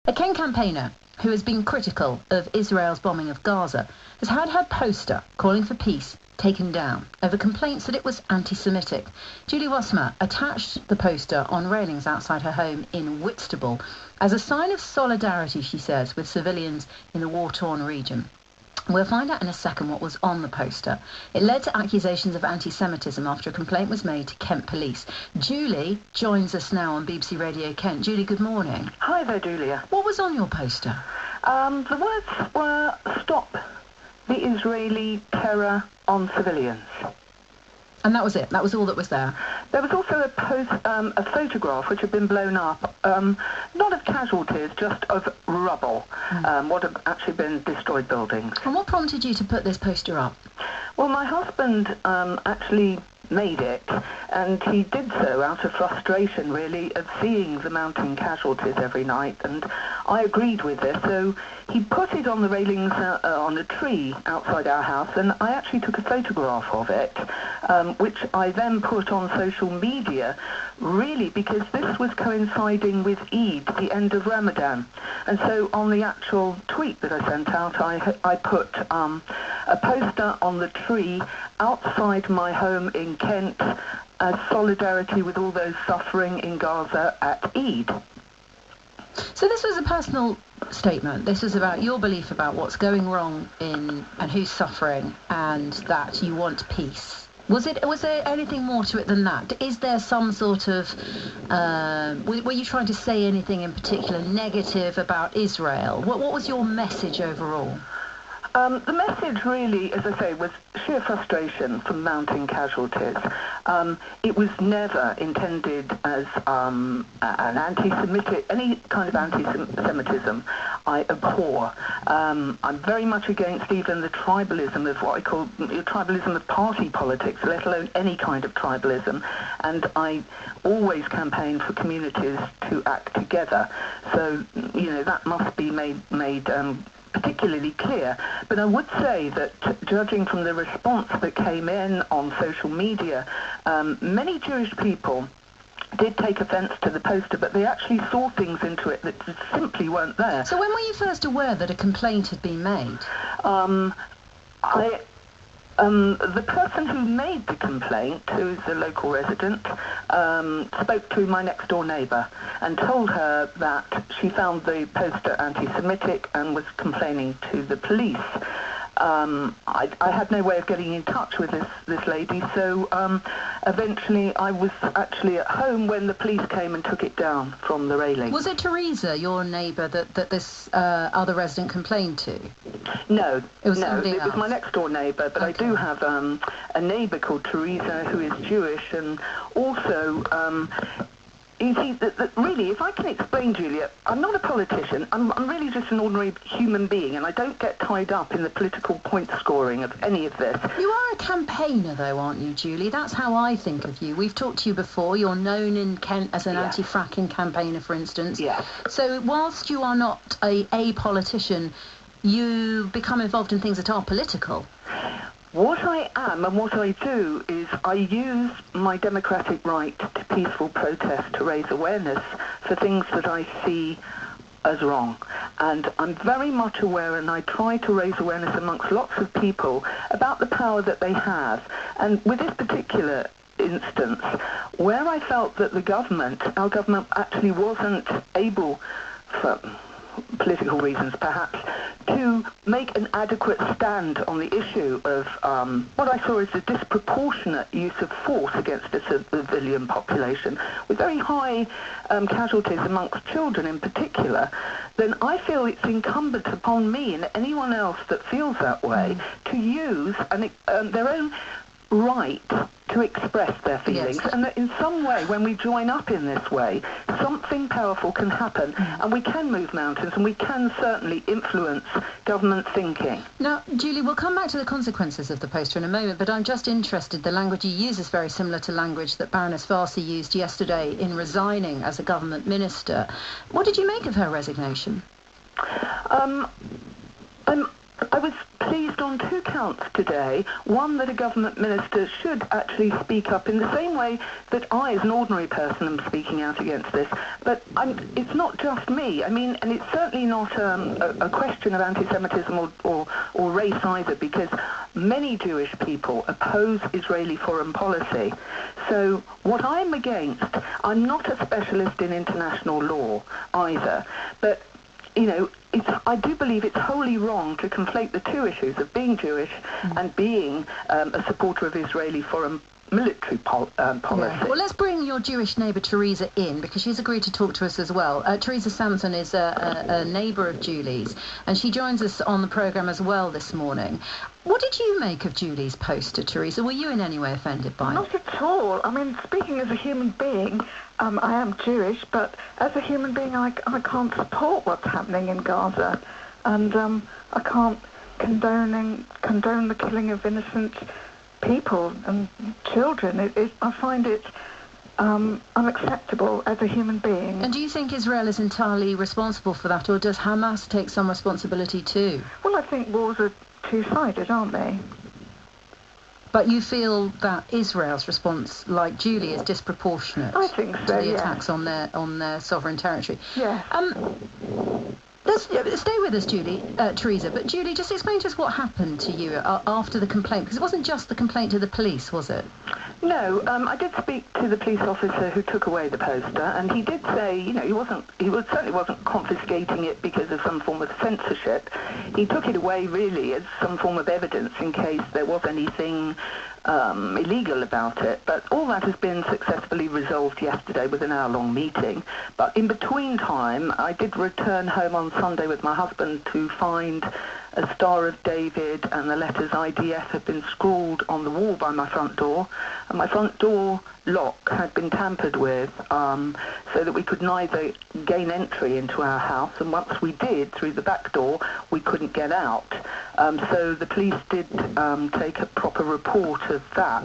A Kent campaigner who has been critical of Israel's bombing of Gaza has had her poster calling for peace taken down over complaints that it was anti-Semitic. Julie Wassmer attached the poster on railings outside her home in Whitstable as a sign of solidarity, she says, with civilians in the war-torn region. We'll find out in a second what was on the poster. It led to accusations of anti-Semitism after a complaint was made to Kent Police. Julie joins us now on BBC Radio Kent. Julie, good morning. Hi there, Julia. What was on your poster? The words were, "Stop the Israeli terror on civilians." And that was it? That was all that was there? There was also a photograph which had been blown up, not of casualties, just of rubble, what had actually been destroyed buildings. And what prompted you to put this poster up? Well, my husband actually made it, and he did so out of frustration, really, of seeing the mounting casualties every night, and I agreed with this, so he put it on the railings on a tree outside our house, and I actually took a photograph of it, which I then put on social media, really because this was coinciding with Eid, the end of Ramadan, and so on the actual tweet that I sent out, I put a poster on the tree outside my home in Kent as solidarity with all those suffering in Gaza at Eid. So this was a personal statement. This was about your belief about what's going wrong and who's suffering, and that you want peace. Was there anything more to it than that? Is there some sort of were you trying to say anything in particular negative about Israel? What was your message overall? The message really, as I say, was sheer frustration from mounting casualties. It was never intended as an anti-Semitic, any kind of anti-Semitism I abhor. I'm very much against even the tribalism of what I call tribalism of party politics, let alone any kind of tribalism. And I always campaign for communities to act together. So, that must be made particularly clear, but I would say that judging from the response that came in on social media, many Jewish people did take offence to the poster, but they actually saw things into it that just simply weren't there. So when were you first aware that a complaint had been made? The person who made the complaint, who's a local resident, spoke to my next-door neighbour and told her that she found the poster anti-Semitic and was complaining to the police. I had no way of getting in touch with this lady, so eventually I was actually at home when the police came and took it down from the railing. Was it Teresa, your neighbour, that this other resident complained to? No, it was my next-door neighbour, but okay. I do have a neighbour called Teresa who is Jewish, and also you see, that really, if I can explain, Julia, I'm not a politician. I'm really just an ordinary human being, and I don't get tied up in the political point scoring of any of this. You are a campaigner, though, aren't you, Julie? That's how I think of you. We've talked to you before. You're known in Kent as an anti-fracking campaigner, for instance. Yes. So whilst you are not a politician, you become involved in things that are political. What I am and what I do is I use my democratic right to peaceful protest to raise awareness for things that I see as wrong. And I'm very much aware, and I try to raise awareness amongst lots of people about the power that they have. And with this particular instance, where I felt that our government actually wasn't able, for political reasons perhaps, to make an adequate stand on the issue of what I saw as a disproportionate use of force against a civilian population, with very high casualties amongst children in particular, then I feel it's incumbent upon me and anyone else that feels that way to use their own right to express their feelings, and that in some way, when we join up in this way, something powerful can happen, and we can move mountains, and we can certainly influence government thinking. Now, Julie, we'll come back to the consequences of the poster in a moment, but I'm just interested, the language you use is very similar to language that Baroness Farsi used yesterday in resigning as a government minister. What did you make of her resignation? I was seized on 2 counts today. One, that a government minister should actually speak up in the same way that I, as an ordinary person, am speaking out against this. But it's not just me. I mean, and it's certainly not a question of anti-Semitism or race either, because many Jewish people oppose Israeli foreign policy. So what I'm against, I'm not a specialist in international law either, but I do believe it's wholly wrong to conflate the two issues of being Jewish and being a supporter of Israeli foreign military policy. Yeah. Well, let's bring your Jewish neighbour Teresa in, because she's agreed to talk to us as well. Teresa Sampson is a neighbour of Julie's, and she joins us on the programme as well this morning. What did you make of Julie's poster, Teresa? Were you in any way offended by it? Not at all. I mean, speaking as a human being, I am Jewish, but as a human being, I can't support what's happening in Gaza, and I can't condone the killing of innocent people and children. I find it unacceptable as a human being. And do you think Israel is entirely responsible for that, or does Hamas take some responsibility too? Well, I think wars are two-sided, aren't they? But you feel that Israel's response, like Julie, is disproportionate I think so, to the attacks on their sovereign territory? Yeah. Let's stay with us, Teresa. But Julie, just explain to us what happened to you after the complaint, because it wasn't just the complaint to the police, was it? No, I did speak to the police officer who took away the poster, and he did say, he certainly wasn't confiscating it because of some form of censorship. He took it away really as some form of evidence in case there was anything illegal about it. But all that has been successfully resolved yesterday with an hour-long meeting. But in between time, I did return home on Sunday with my husband to find a Star of David and the letters IDF had been scrawled on the wall by my front door, and my front door lock had been tampered with so that we could neither gain entry into our house, and once we did through the back door we couldn't get out. So the police did take a proper report of that,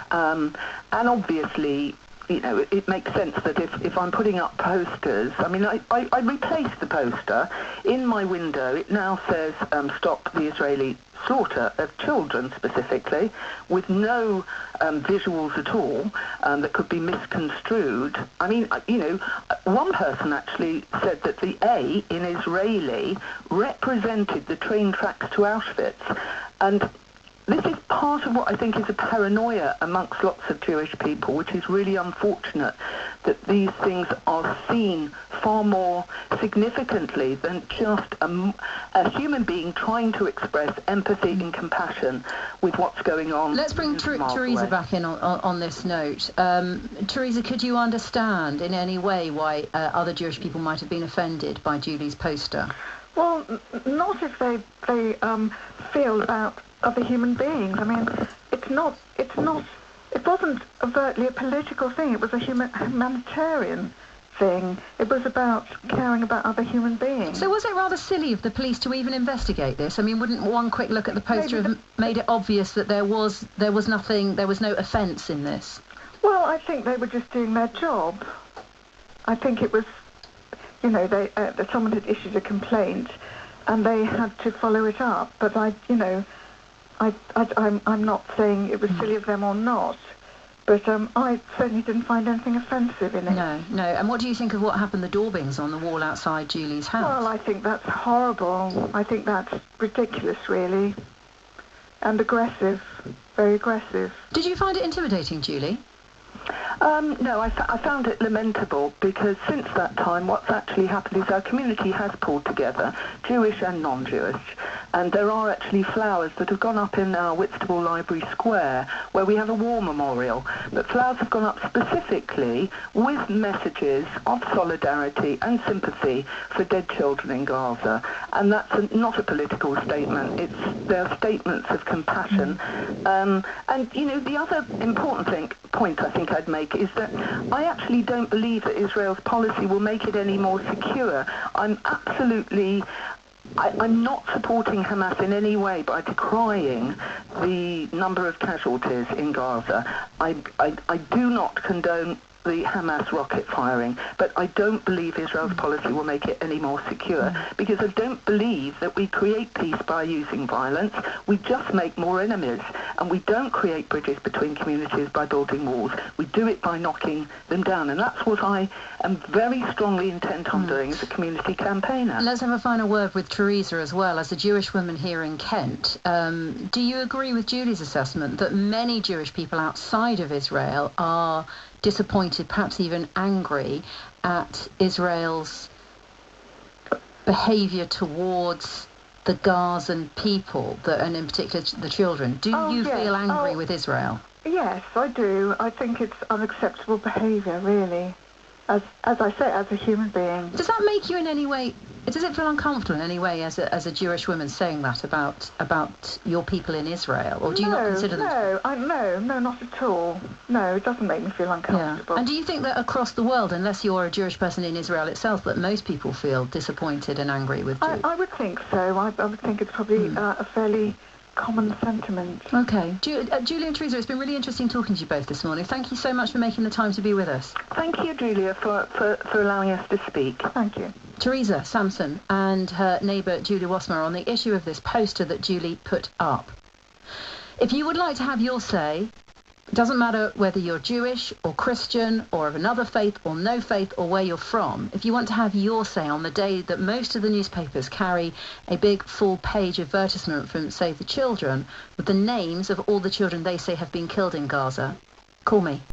and obviously it makes sense that if I'm putting up posters, I mean, I replaced the poster. In my window, it now says, stop the Israeli slaughter of children specifically, with no visuals at all that could be misconstrued. I mean, one person actually said that the A in Israeli represented the train tracks to Auschwitz. And this is part of what I think is a paranoia amongst lots of Jewish people, which is really unfortunate that these things are seen far more significantly than just a human being trying to express empathy and compassion with what's going on. Let's bring Teresa back in on this note. Teresa, could you understand in any way why other Jewish people might have been offended by Julie's poster? Well, not if they feel about other human beings. I mean, it wasn't overtly a political thing. It was a humanitarian thing. It was about caring about other human beings. So was it rather silly of the police to even investigate this? I mean, wouldn't one quick look at the poster have made it obvious that there was nothing, there was no offence in this? Well, I think they were just doing their job. I think it was, someone had issued a complaint and they had to follow it up. But I'm not saying it was silly of them or not, but I certainly didn't find anything offensive in it. No. And what do you think of what happened, the daubings on the wall outside Julie's house? Well, I think that's horrible. I think that's ridiculous, really, and aggressive, very aggressive. Did you find it intimidating, Julie? No, I found it lamentable, because since that time what's actually happened is our community has pulled together, Jewish and non-Jewish, and there are actually flowers that have gone up in our Whitstable Library Square where we have a war memorial, but flowers have gone up specifically with messages of solidarity and sympathy for dead children in Gaza, and that's not a political statement, they're statements of compassion. And the other important point I think I'd make is that I actually don't believe that Israel's policy will make it any more secure. I'm not supporting Hamas in any way by decrying the number of casualties in Gaza. I do not condone the Hamas rocket firing, but I don't believe Israel's policy will make it any more secure, because I don't believe that we create peace by using violence. We just make more enemies, and we don't create bridges between communities by building walls. We do it by knocking them down, and that's what I am very strongly intent on doing as a community campaigner. Let's have a final word with Teresa as well, as a Jewish woman here in Kent. Do you agree with Julie's assessment that many Jewish people outside of Israel are disappointed, perhaps even angry, at Israel's behaviour towards the Gazan people, and in particular the children? Do you feel angry with Israel? Yes, I do. I think it's unacceptable behaviour, really. As I say, as a human being. Does that make you in any way, does it feel uncomfortable in any way as a Jewish woman saying that about your people in Israel? Or do you not consider them? No, not at all. No, it doesn't make me feel uncomfortable. Yeah. And do you think that across the world, unless you're a Jewish person in Israel itself, that most people feel disappointed and angry with Jews? I would think so. I would think it's probably a fairly common sentiment. Okay. Julie and Teresa, it's been really interesting talking to you both this morning. Thank you so much for making the time to be with us. Thank you, Julia, for allowing us to speak. Thank you. Teresa Sampson and her neighbour Julie Wassmer on the issue of this poster that Julie put up. If you would like to have your say, it doesn't matter whether you're Jewish or Christian or of another faith or no faith or where you're from. If you want to have your say on the day that most of the newspapers carry a big full-page advertisement from Save the Children with the names of all the children they say have been killed in Gaza, call me.